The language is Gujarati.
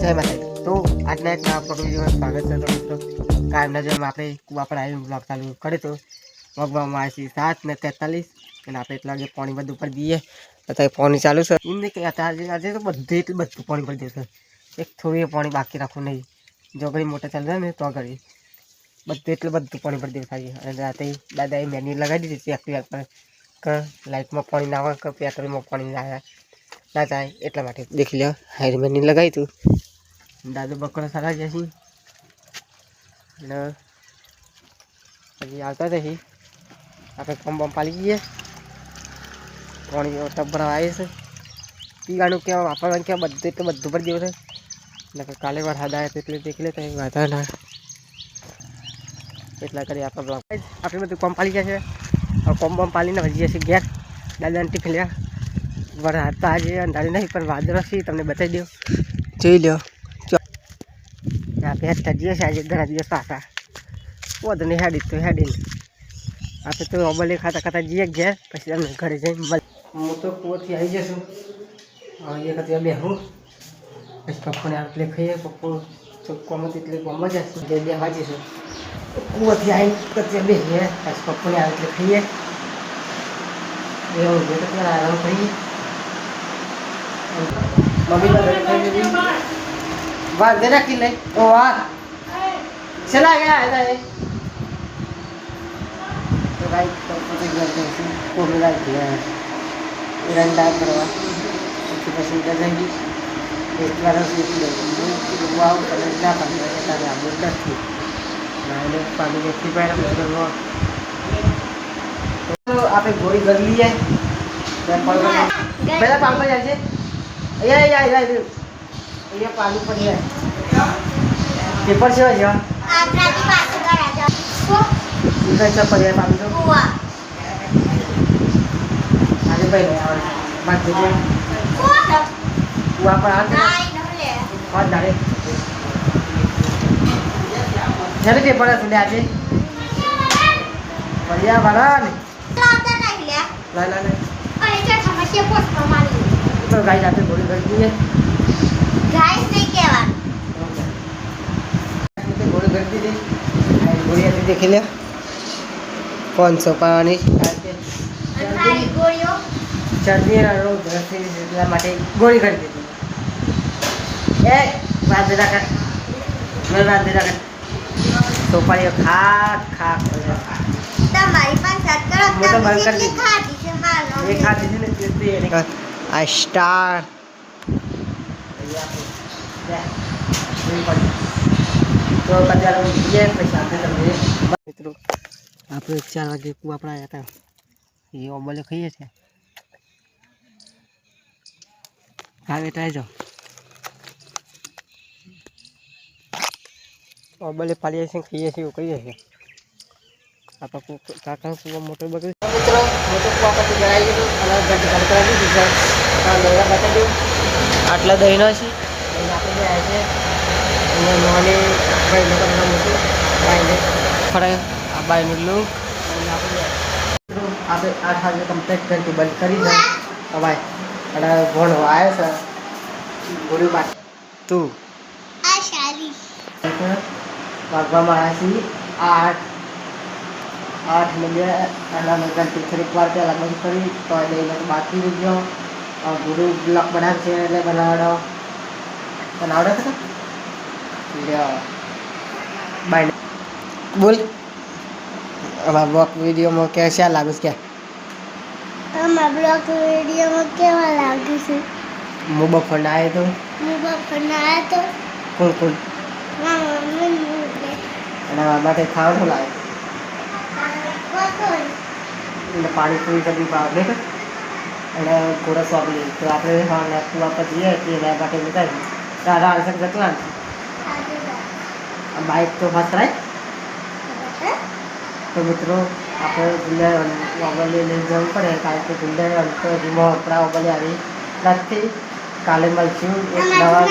જય માતાજી। તો આજના એક નવા વિડીયોમાં સ્વાગત છે। તો મિત્રો કાયમના જેમ આપણે કુવા પર આવીને બ્લોગ ચાલુ કરે તો મગવામાં આવે છે 7:43 અને આપણે એટલા વાગે પાણી બધું પર દઈએ। અત્યારે પાણી ચાલુ છે એમને કે આજે તો બધું પાણી પર દેશે। એક થોડી પાણી બાકી રાખવું નહીં। જો ઘડી મોટર ચાલુ થાય ને તો ઘડી બધું પાણી પર દેવું થાય। અને રાતે દાદાએ મેન્યુ લગાવી દીધી છે એક્ટિવા પર કે લાઇટમાં પાણી ના આવે કે પેટ્રોલમાં પાણી ના જાય એટલા માટે દેખી લો હાઈર મેન્યુ લગાવી તું દાદુ બકરો સારા જશે અને હજી આવતા નથી આપણે પંપ પાલી જઈએ। પાણી ટબ ભરાવા આવે છે પીવાનું કેવા વાપરવાનું કેવા બધું પર દેવું છે। એટલે કાલે વરસાદ આવ્યો તો એટલે દેખી લે તો વાંધો ના એટલા કરી આપણે બધું પંપ પાલી ગયા છે। પંપ પાલીને હજી જશે ઘેર દાદાને ટિફિન લેવા। વરસાદ તો આજે અંધારી નહીં પણ વાદળો છે તમને બતાવી દઉં જોઈ લો। ભેંસ થજીએ છે આજે ઘણા દિવસ પાછા વધુ નહીં હેડી તો હેડીને આપણે તો ઓબલે ખાતા જઈએ ઘેર પછી અમે ઘરે જઈને હું તો કૂવોથી આવી જશું। એ ખાતે બેહું પછી પપ્પાને આપણે ખાઈએ પપ્પો તો કોમત એટલે કોમ જ હશે બે વાંચીશું કૂવોથી આવીને કચે બેસીએ પછી પપ્પાને આવે એટલે ખાઈએ એવું તો ત્યારે આરામ કરીએ। મમ્મી બધા ખાઈ લીધી વાત દે રાખી લે ઓ વાત ચલા ગયા હતા તો ભાઈ તો કોમી રાખી રંડા કરવા પછી જગી એક વાર આવ તમે ના પાડી તારે આપણે નથી ના પાણી નથી પાડ્યા તો આપણે ગોળી કરી લઈએ પહેલાં પાંપ જાય છે અહીંયા પાણી પડી જાય પેપર છે હજી પડી પાણી તો આજે ભાઈ કુવા પર આવે જ્યારે પેપર હતું આજે बढ़िया भगवान तो गाइस आपने गोली कर दी है गाइस नहीं केवा गोली कर दी थी गोली आती देख लिया 500 पानी अंधारी गोलियों चर्बी रोग એટલા માટે ગોળી કરી દીધી એ વાત દેતા કર મેં વાત દેતા કર તો પાણી ખા તમારી પાસે સાત કરો मैं तो बंद कर दी खाती से मारो ये खाती थी ना इसलिए आ स्टार तो कचारा ये पैसा दे તમને મિત્રો આપણે 4 વાગે કુવા પર આવ્યા હતા એ ઓબલે ખાઈએ છે કાવે ટ્રાય જો ઓબલે પાલીએ છે ખાઈએ છે એવું કહીએ છે આપણે કાકા કુવા મોટો બગડી મિત્રો મોટો કુવા પર જઈ ગયો અને ગંધ કરાવી દીધો આ લોયા બતાવી દઉં આટલા દહીનો છે અને આપણે જે આવે છે અને નોની ભાઈ લોકો મોટું બાઈને ફરે આ બાઈનું લુક અને આપણે 8 વાગે કમ્પ્લીટ કરી બંધ કરી દે હવે અને ભણો આવ્યો છે ગોળી બાદ તું આ શાલી વાગવામાં આવ્યા છે 8 म्हणजे अला नंतर टीचर एक बार त्याला बंद करी तो ले बाकी जो गुरु ब्लॉक बना से ले बनावड़ो था वीडियो बाय बोल अब ब्लॉग वीडियो में कैसा लागू क्या हम ब्लॉग वीडियो में केवा लागू से मोबाइल फोन आए तो बनाया तो कौन मम्मी અને માટે ખાવાનું લાગે એટલે પાણીપુરી કદી ભાવ નહીં અને થોડા સ્વાદ લઈએ તો આપણે હા કુવા પર જઈએ તે એના માટે બતાવી તારા આન્સર જતું આ બાઇક તો ફાસ્ટ રાય તો મિત્રો આપણે ગુંડા ઓગલે લઈને જવું પડે કારણ કે ગુંડા અંતર ધીમો આપણા ઓગલે આવી નથી કાલે મળશું એક નવા